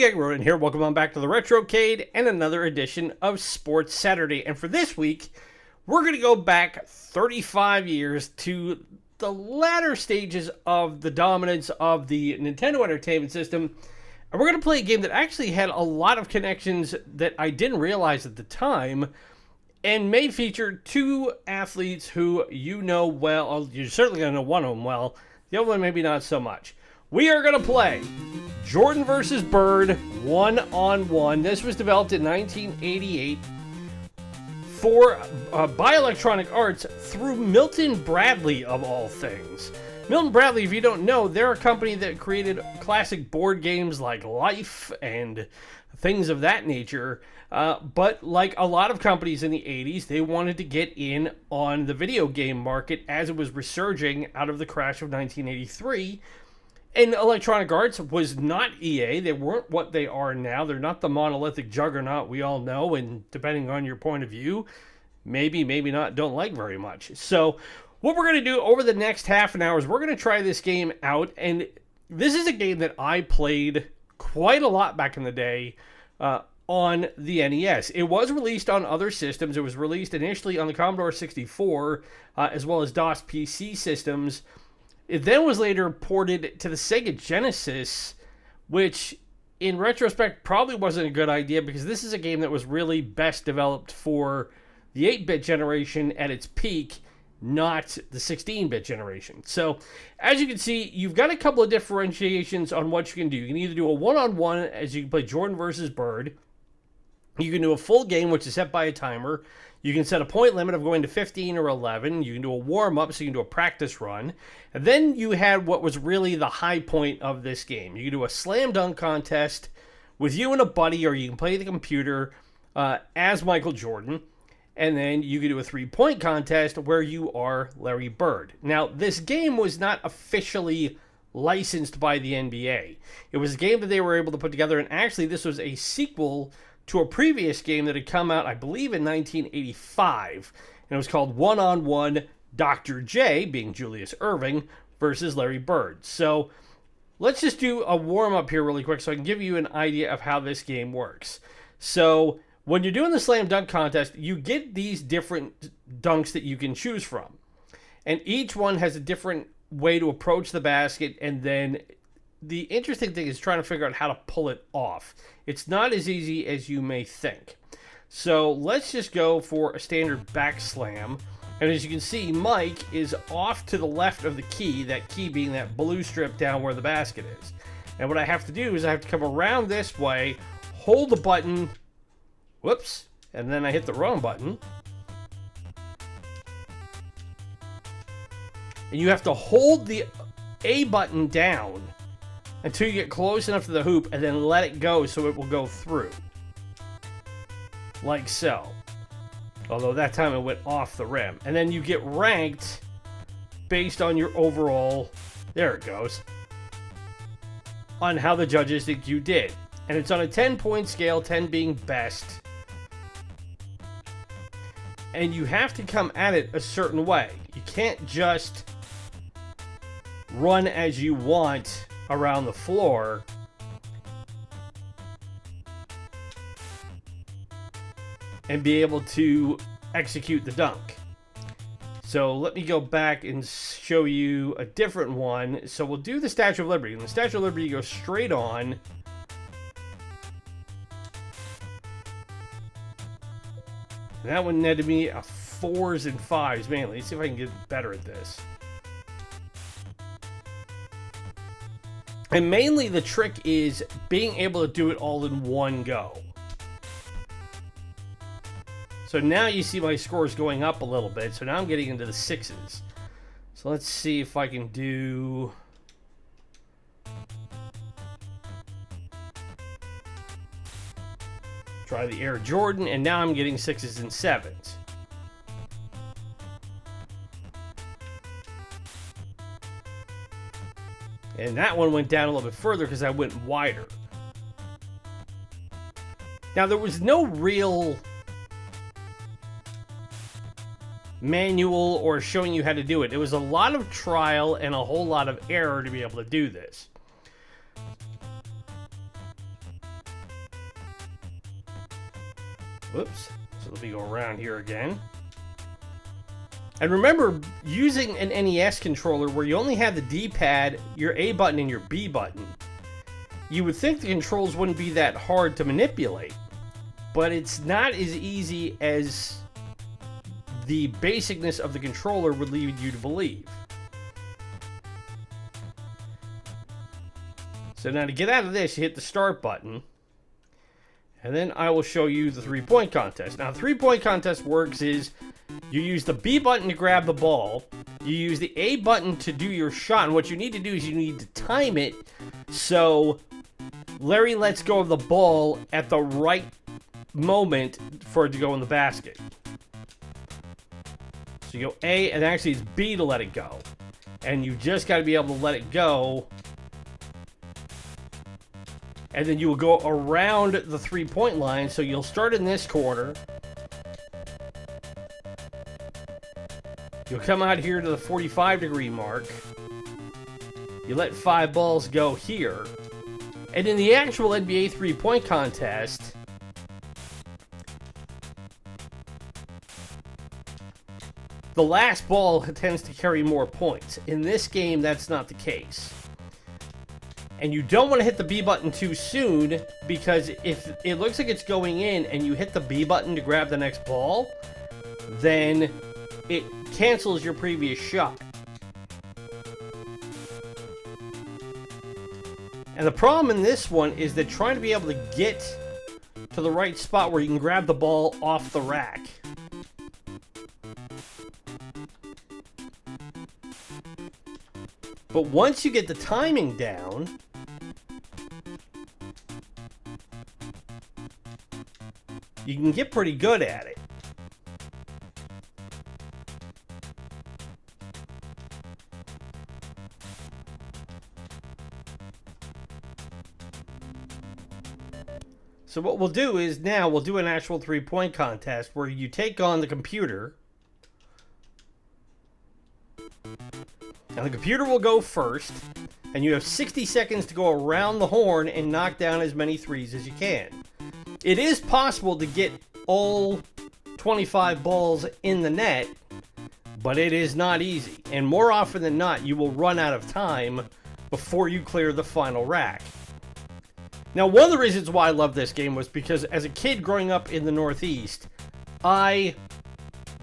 Gang Rodent here. Welcome on back to the Retrocade and another edition of Sports Saturday. And for this week, we're going to go back 35 years to the latter stages of the dominance of the Nintendo Entertainment System. And we're going to play a game that actually had a lot of connections that I didn't realize at the time, and may feature two athletes who you know well. You're certainly going to know one of them well. The other one maybe not so much. We are going to play Jordan versus Bird 1-on-1. This was developed in 1988 by Electronic Arts through Milton Bradley, of all things. Milton Bradley, if you don't know, they're a company that created classic board games like Life and things of that nature. But like a lot of companies in the 80s, they wanted to get in on the video game market as it was resurging out of the crash of 1983. And Electronic Arts was not EA. They weren't what they are now. They're not the monolithic juggernaut we all know, and depending on your point of view, maybe not, don't like very much. So what we're going to do over the next half an hour is we're going to try this game out, and this is a game that I played quite a lot back in the day on the NES. It was released on other systems. It was released initially on the Commodore 64, as well as DOS PC systems. It then was later ported to the Sega Genesis, which in retrospect probably wasn't a good idea because this is a game that was really best developed for the 8-bit generation at its peak, not the 16-bit generation. So as you can see, you've got a couple of differentiations on what you can do. You can either do a one-on-one, as you can play Jordan versus Bird. You can do a full game, which is set by a timer. You can set a point limit of going to 15 or 11. You can do a warm-up, so you can do a practice run. And then you had what was really the high point of this game. You can do a slam dunk contest with you and a buddy, or you can play the computer as Michael Jordan. And then you can do a three-point contest where you are Larry Bird. Now, this game was not officially licensed by the NBA. It was a game that they were able to put together, and actually this was a sequel to a previous game that had come out, I believe, in 1985. And it was called One-on-One Dr. J, being Julius Erving, versus Larry Bird. So let's just do a warm-up here really quick so I can give you an idea of how this game works. So when you're doing the slam dunk contest, you get these different dunks that you can choose from. And each one has a different way to approach the basket, and then the interesting thing is trying to figure out how to pull it off. It's not as easy as you may think. So let's just go for a standard back slam. And as you can see, Mike is off to the left of the key, that key being that blue strip down where the basket is. And what I have to do is I have to come around this way, hold the button, whoops, and then I hit the wrong button. And you have to hold the A button down until you get close enough to the hoop, and then let it go so it will go through. Like so. Although that time it went off the rim. And then you get ranked based on your overall, there it goes, on how the judges think you did. And it's on a 10-point scale, 10 being best. And you have to come at it a certain way. You can't just run as you want around the floor. And be able to execute the dunk. So let me go back and show you a different one. So we'll do the Statue of Liberty. And the Statue of Liberty goes straight on. And that one netted me a 4s and 5s mainly. Let's see if I can get better at this. And mainly the trick is being able to do it all in one go. So now you see my scores going up a little bit. So now I'm getting into the 6s. So let's see if I can do... Try the Air Jordan, and now I'm getting 6s and 7s. And that one went down a little bit further because I went wider. Now, there was no real manual or showing you how to do it. It was a lot of trial and a whole lot of error to be able to do this. Whoops. So let me go around here again. And remember, using an NES controller where you only have the D-pad, your A button, and your B button, you would think the controls wouldn't be that hard to manipulate. But it's not as easy as the basicness of the controller would lead you to believe. So now to get out of this, you hit the start button. And then I will show you the 3-point contest. Now, the 3-point contest works is you use the B button to grab the ball. You use the A button to do your shot. And what you need to do is you need to time it so Larry lets go of the ball at the right moment for it to go in the basket. So you go A, and actually it's B to let it go. And you just got to be able to let it go. And then you will go around the 3-point line. So you'll start in this corner. You'll come out here to the 45-degree mark. You let 5 balls go here. And in the actual NBA 3-point contest, the last ball tends to carry more points. In this game, that's not the case. And you don't want to hit the B button too soon, because if it looks like it's going in and you hit the B button to grab the next ball, then it cancels your previous shot. And the problem in this one is that trying to be able to get to the right spot where you can grab the ball off the rack. But once you get the timing down, you can get pretty good at it. So what we'll do is now we'll do an actual 3-point contest where you take on the computer. And the computer will go first, and you have 60 seconds to go around the horn and knock down as many threes as you can. It is possible to get all 25 balls in the net, but it is not easy. And more often than not, you will run out of time before you clear the final rack. Now, one of the reasons why I love this game was because as a kid growing up in the Northeast, I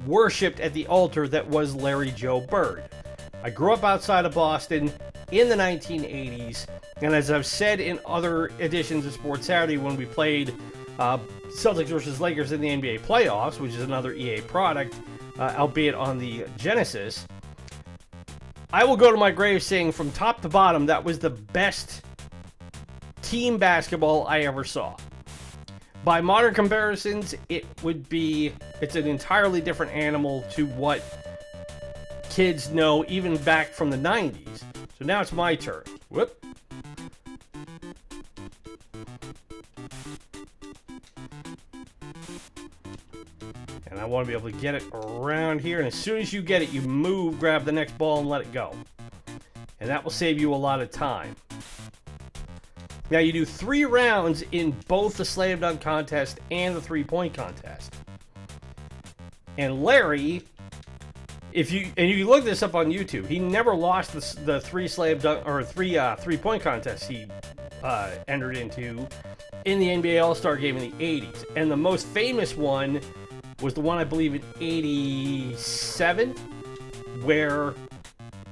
worshipped at the altar that was Larry Joe Bird. I grew up outside of Boston in the 1980s, and as I've said in other editions of Sports Saturday when we played Celtics versus Lakers in the NBA playoffs, which is another EA product, albeit on the Genesis, I will go to my grave saying from top to bottom that was the best team basketball I ever saw. By modern comparisons, it's an entirely different animal to what kids know even back from the 90s. So now it's my turn. Whoop. And I want to be able to get it around here. And as soon as you get it, you move, grab the next ball, and let it go. And that will save you a lot of time. Now, you do 3 rounds in both the slam dunk contest and the 3-point contest. And Larry, you can look this up on YouTube, he never lost the 3 slam dunk or 3-point contests he entered into in the NBA All-Star game in the 80s. And the most famous one was the one, I believe, in 87, where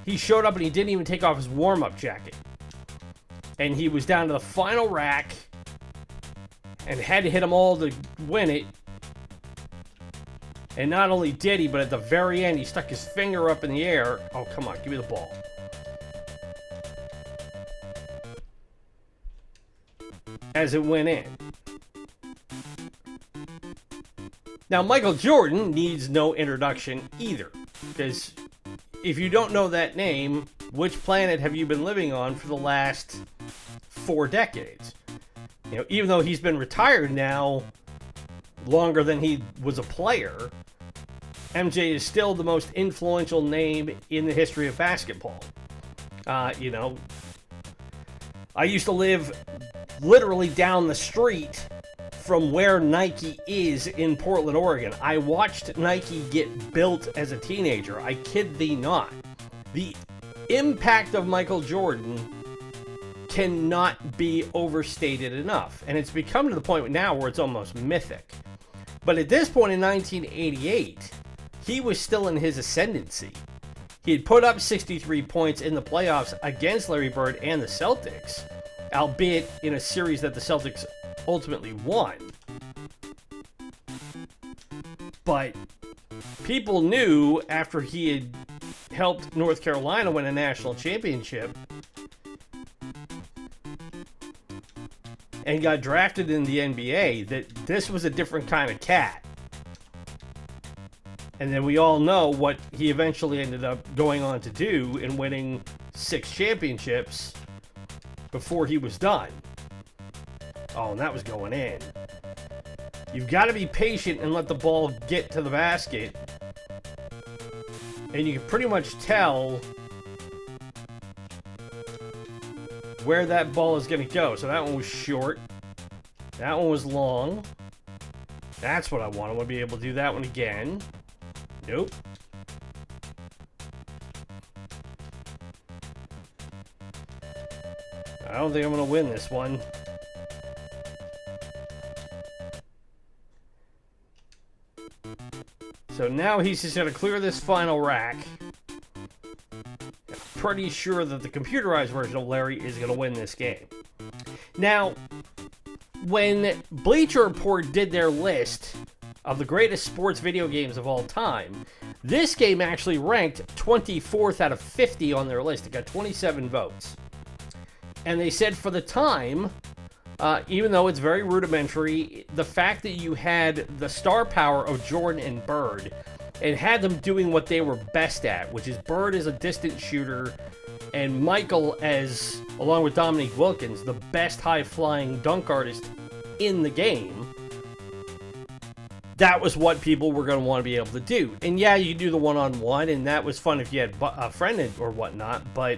he showed up and he didn't even take off his warm-up jacket. And he was down to the final rack and had to hit them all to win it. And not only did he, but at the very end, he stuck his finger up in the air. Oh, come on, give me the ball. As it went in. Now, Michael Jordan needs no introduction either. Because if you don't know that name, which planet have you been living on for the last 4 decades? You know, even though he's been retired now longer than he was a player, MJ is still the most influential name in the history of basketball. You know, I used to live literally down the street from where Nike is in Portland, Oregon. I watched Nike get built as a teenager. I kid thee not. The impact of Michael Jordan cannot be overstated enough. And it's become to the point now where it's almost mythic. But at this point in 1988, he was still in his ascendancy. He had put up 63 points in the playoffs against Larry Bird and the Celtics, albeit in a series that the Celtics ultimately won. But people knew after he had helped North Carolina win a national championship and got drafted in the NBA that this was a different kind of cat. And then we all know what he eventually ended up going on to do in winning 6 championships before he was done. Oh, and that was going in. You've got to be patient and let the ball get to the basket. And you can pretty much tell where that ball is going to go. So that one was short. That one was long. That's what I want. I want to be able to do that one again. Nope. I don't think I'm going to win this one. So now he's just going to clear this final rack. I'm pretty sure that the computerized version of Larry is going to win this game. Now, when Bleacher Report did their list of the greatest sports video games of all time, this game actually ranked 24th out of 50 on their list. It got 27 votes. And they said for the time, even though it's very rudimentary, the fact that you had the star power of Jordan and Bird and had them doing what they were best at, which is Bird as a distant shooter and Michael as, along with Dominique Wilkins, the best high-flying dunk artist in the game, that was what people were going to want to be able to do. And yeah, you do the one-on-one, and that was fun if you had a friend or whatnot, but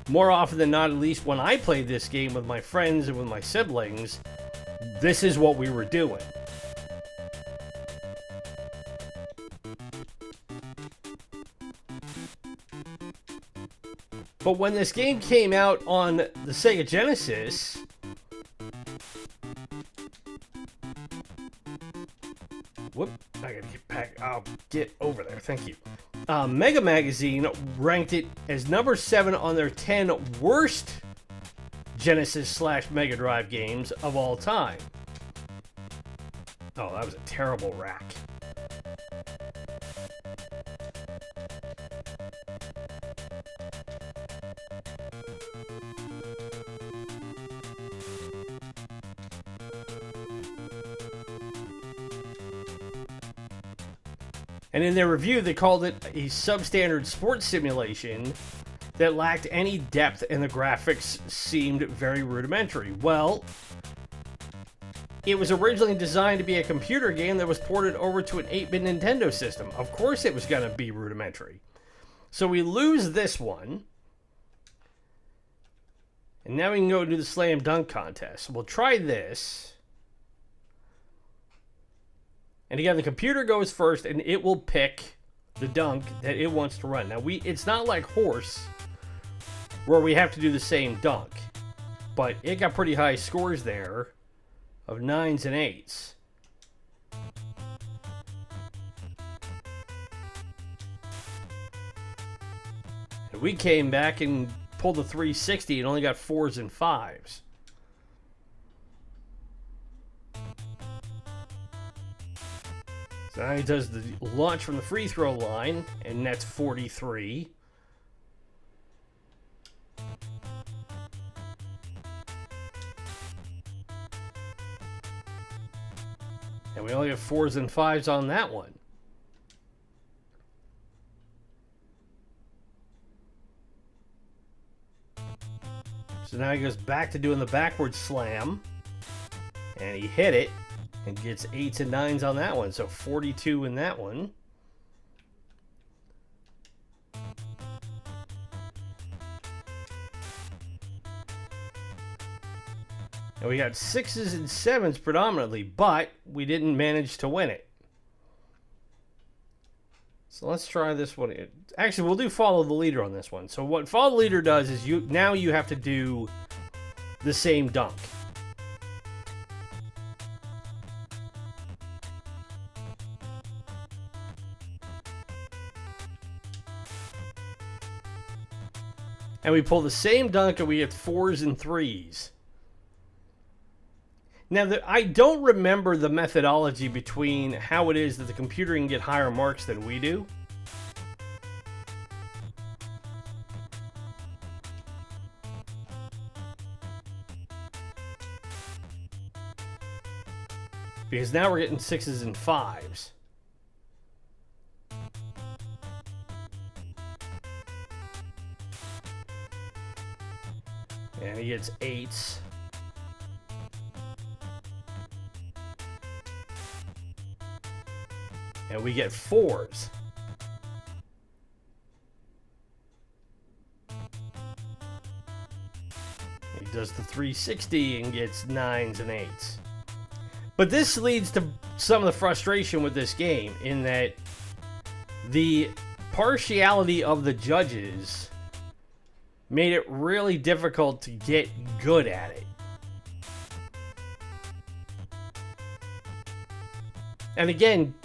more often than not, at least when I played this game with my friends and with my siblings, this is what we were doing. But when this game came out on the Sega Genesis, whoop, I gotta get back. I'll get over there. Thank you. Mega Magazine ranked it as number 7 on their 10 worst Genesis/Mega Drive games of all time. Oh, that was a terrible rack. And in their review, they called it a substandard sports simulation that lacked any depth and the graphics seemed very rudimentary. Well, it was originally designed to be a computer game that was ported over to an 8-bit Nintendo system. Of course it was going to be rudimentary. So we lose this one. And now we can go do the slam dunk contest. We'll try this. And again, the computer goes first, and it will pick the dunk that it wants to run. Now, it's not like Horse, where we have to do the same dunk. But it got pretty high scores there of 9s and 8s. And we came back and pulled the 360 and only got 4s and 5s. So now he does the launch from the free throw line, and that's 43. And we only have 4s and 5s on that one. So now he goes back to doing the backward slam, and he hit it. And gets 8s and 9s on that one. So 42 in that one. And we got 6s and 7s predominantly, but we didn't manage to win it. So let's try this one. Actually, we'll do follow the leader on this one. So what follow the leader does is you have to do the same dunk. And we pull the same dunk and we get 4s and 3s. Now, I don't remember the methodology between how it is that the computer can get higher marks than we do. Because now we're getting 6s and 5s. And he gets 8s. And we get 4s. He does the 360 and gets 9s and 8s. But this leads to some of the frustration with this game in that the partiality of the judges made it really difficult to get good at it. And again,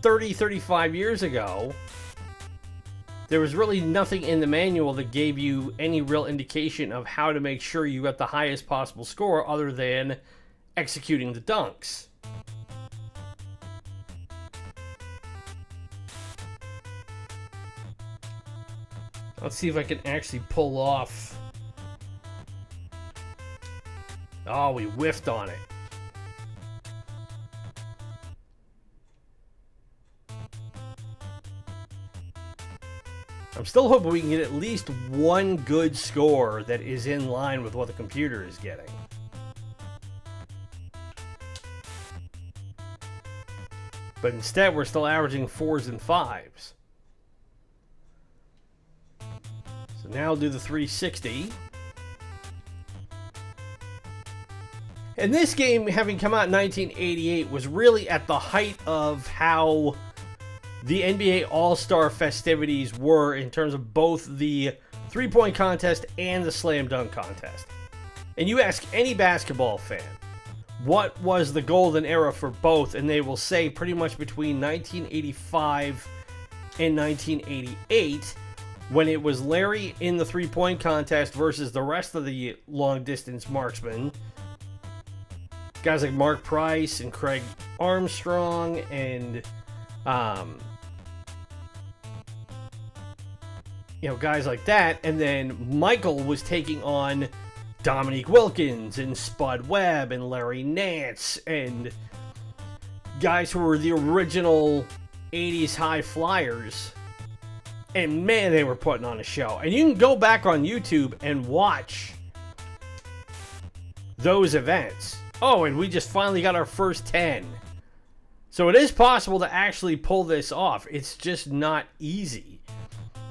35 years ago, there was really nothing in the manual that gave you any real indication of how to make sure you got the highest possible score other than executing the dunks. Let's see if I can actually pull off. Oh, we whiffed on it. I'm still hoping we can get at least one good score that is in line with what the computer is getting. But instead, we're still averaging 4s and 5s. So now I'll do the 360. And this game, having come out in 1988, was really at the height of how the NBA All-Star festivities were in terms of both the three-point contest and the slam dunk contest. And you ask any basketball fan, what was the golden era for both? And they will say pretty much between 1985 and 1988, when it was Larry in the three-point contest versus the rest of the long-distance marksmen. Guys like Mark Price and Craig Armstrong and, guys like that. And then Michael was taking on Dominique Wilkins and Spud Webb and Larry Nance and guys who were the original 80s high flyers. And man, they were putting on a show. And you can go back on YouTube and watch those events. Oh, and we just finally got our first 10. So it is possible to actually pull this off. It's just not easy.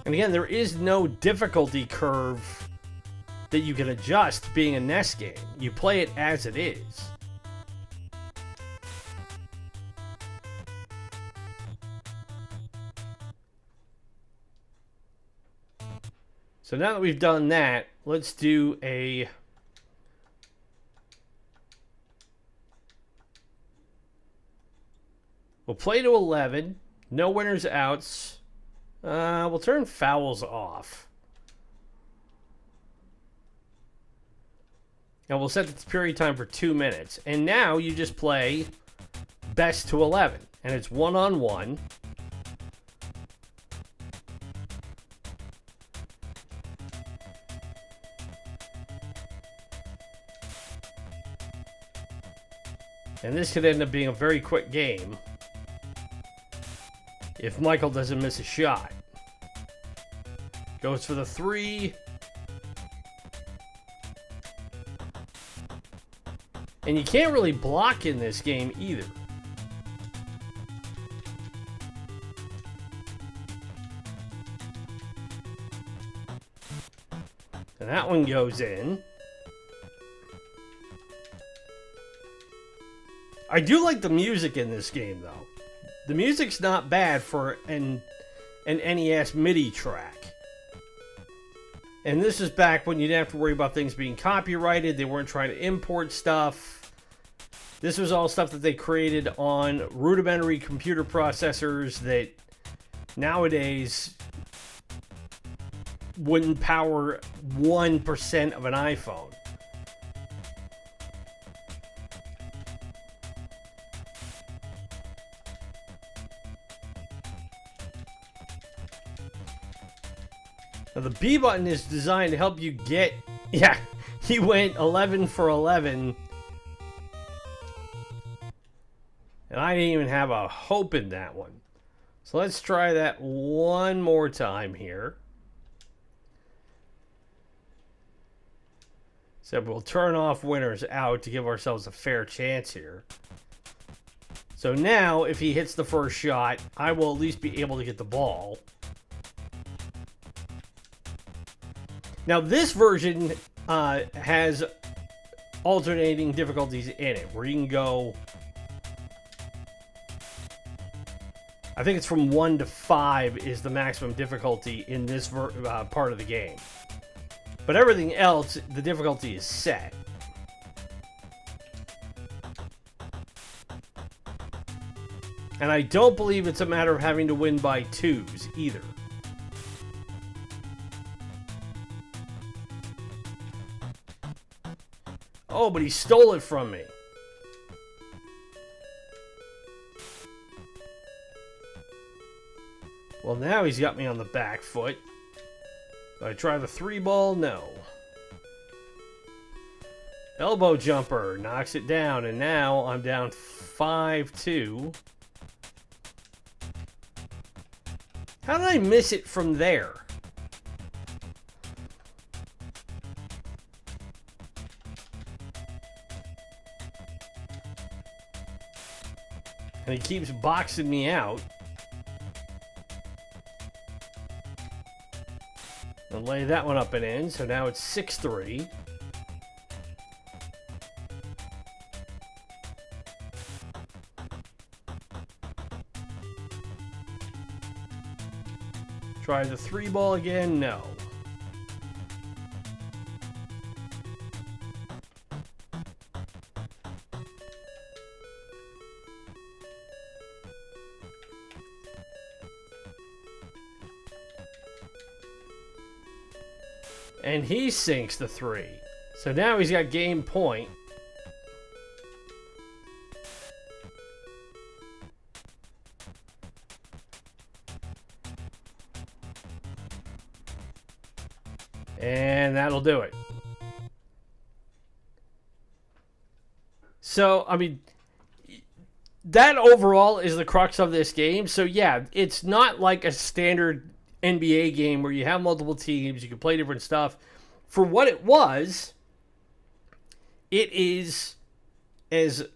And again, there is no difficulty curve that you can adjust being a NES game. You play it as it is. So now that we've done that, let's do a... We'll play to 11. No winners, outs. We'll turn fouls off. And we'll set the period time for 2 minutes. And now you just play best to 11. And it's 1-on-1. And this could end up being a very quick game if Michael doesn't miss a shot. Goes for the 3. And you can't really block in this game either. And that one goes in. I do like the music in this game, though. The music's not bad for an NES MIDI track. And this is back when you didn't have to worry about things being copyrighted. They weren't trying to import stuff. This was all stuff that they created on rudimentary computer processors that nowadays wouldn't power 1% of an iPhone. Now the B button is designed to help you get... Yeah, he went 11 for 11. And I didn't even have a hope in that one. So let's try that one more time here. So we'll turn off winners out to give ourselves a fair chance here. So now, if he hits the first shot, I will at least be able to get the ball. Now, this version has alternating difficulties in it, where you can go... I think it's from 1 to 5 is the maximum difficulty in this part of the game. But everything else, the difficulty is set. And I don't believe it's a matter of having to win by 2s either. Oh, but he stole it from me. Well, now he's got me on the back foot. Do I try the 3-ball? No. Elbow jumper knocks it down, and now I'm down 5-2. How did I miss it from there? And he keeps boxing me out. I'll lay that one up and in, so now it's 6-3. Try the 3-ball again, no. And he sinks the 3. So now he's got game point. And that'll do it. So, I mean, that overall is the crux of this game. So, yeah, it's not like a standard NBA game where you have multiple teams, you can play different stuff. For what it was, it is as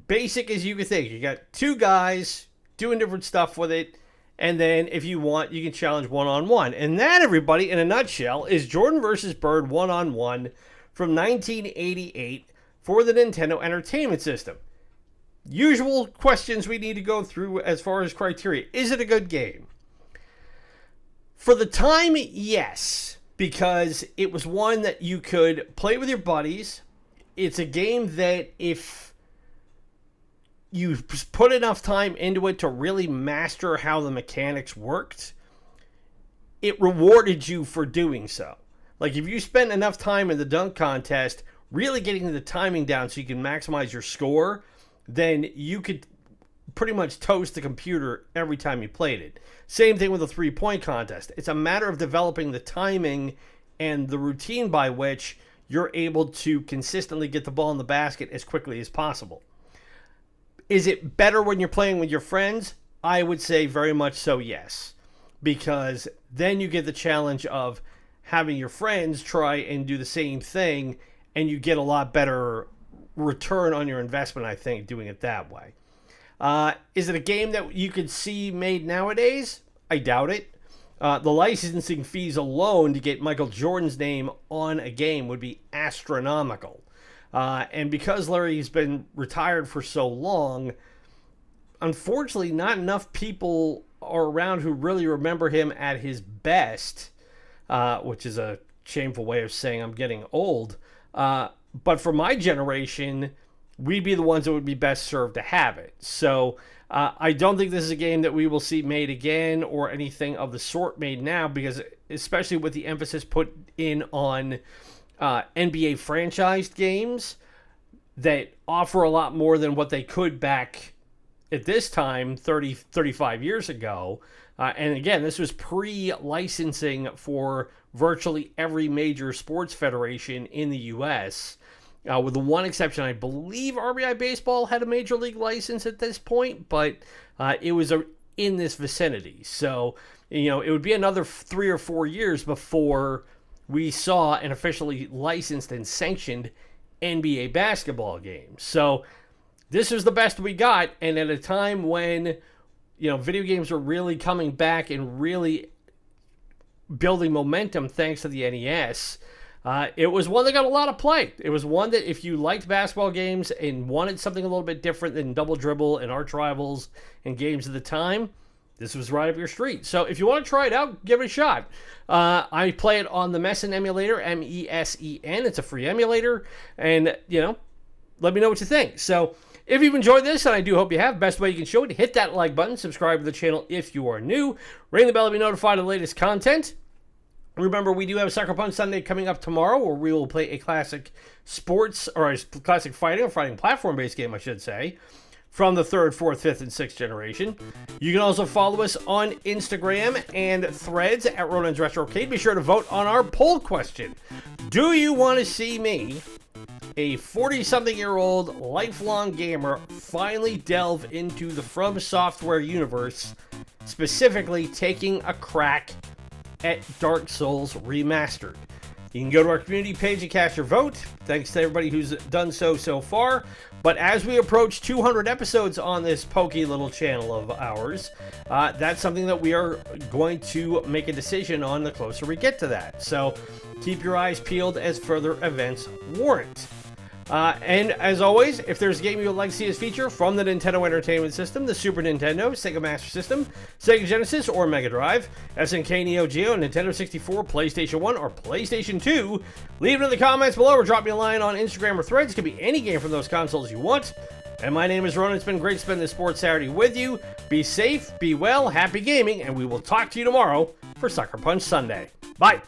basic as you could think. You got 2 guys doing different stuff with it, and then if you want, you can challenge one-on-one. And that, everybody, in a nutshell, is Jordan vs. Bird one-on-one from 1988 for the Nintendo Entertainment System. Usual questions we need to go through as far as criteria. Is it a good game? For the time, yes, because it was one that you could play with your buddies. It's a game that if you put enough time into it to really master how the mechanics worked, it rewarded you for doing so. Like if you spent enough time in the dunk contest really getting the timing down so you can maximize your score, then you could pretty much toast the computer every time you played it. Same thing with the 3-point contest. It's a matter of developing the timing and the routine by which you're able to consistently get the ball in the basket as quickly as possible. Is it better when you're playing with your friends? I would say very much so, yes. Because then you get the challenge of having your friends try and do the same thing, and you get a lot better return on your investment, I think, doing it that way. Is it a game that you could see made nowadays? I doubt it. The licensing fees alone to get Michael Jordan's name on a game would be astronomical. And because Larry's been retired for so long, unfortunately, not enough people are around who really remember him at his best, which is a shameful way of saying I'm getting old. But for my generation, we'd be the ones that would be best served to have it. So I don't think this is a game that we will see made again or anything of the sort made now, because especially with the emphasis put in on NBA franchised games that offer a lot more than what they could back at this time 35 years ago. And again, this was pre-licensing for virtually every major sports federation in the U.S., with the one exception. I believe RBI Baseball had a major league license at this point, but it was in this vicinity. So, it would be another 3 or 4 years before we saw an officially licensed and sanctioned NBA basketball game. So this was the best we got, and at a time when, video games were really coming back and really building momentum thanks to the NES, it was one that got a lot of play. It was one that if you liked basketball games and wanted something a little bit different than Double Dribble and Arch Rivals and games of the time, this was right up your street. So if you want to try it out, give it a shot. I play it on the Mesen emulator, M-E-S-E-N. It's a free emulator, and, let me know what you think. So if you've enjoyed this, and I do hope you have, best way you can show it, hit that like button, subscribe to the channel if you are new, ring the bell to be notified of the latest content. Remember, we do have Sucker Punch Sunday coming up tomorrow, where we will play a classic sports, or a classic fighting, or fighting platform-based game, I should say, from the 3rd, 4th, 5th, and 6th generation. You can also follow us on Instagram and Threads at Ronan's Retrocade. Be sure to vote on our poll question. Do you want to see me, a 40-something-year-old lifelong gamer, finally delve into the From Software universe, specifically taking a crack at Dark Souls Remastered? You can go to our community page and cast your vote. Thanks to everybody who's done so far. But as we approach 200 episodes on this pokey little channel of ours, that's something that we are going to make a decision on the closer we get to that. So keep your eyes peeled as further events warrant. And as always, if there's a game you would like to see us feature from the Nintendo Entertainment System, the Super Nintendo, Sega Master System, Sega Genesis, or Mega Drive, SNK, Neo-Geo, Nintendo 64, PlayStation 1, or PlayStation 2, leave it in the comments below or drop me a line on Instagram or Threads. It could be any game from those consoles you want. And my name is Ronan. It's been great to spend this Sports Saturday with you. Be safe, be well, happy gaming, and we will talk to you tomorrow for Sucker Punch Sunday. Bye!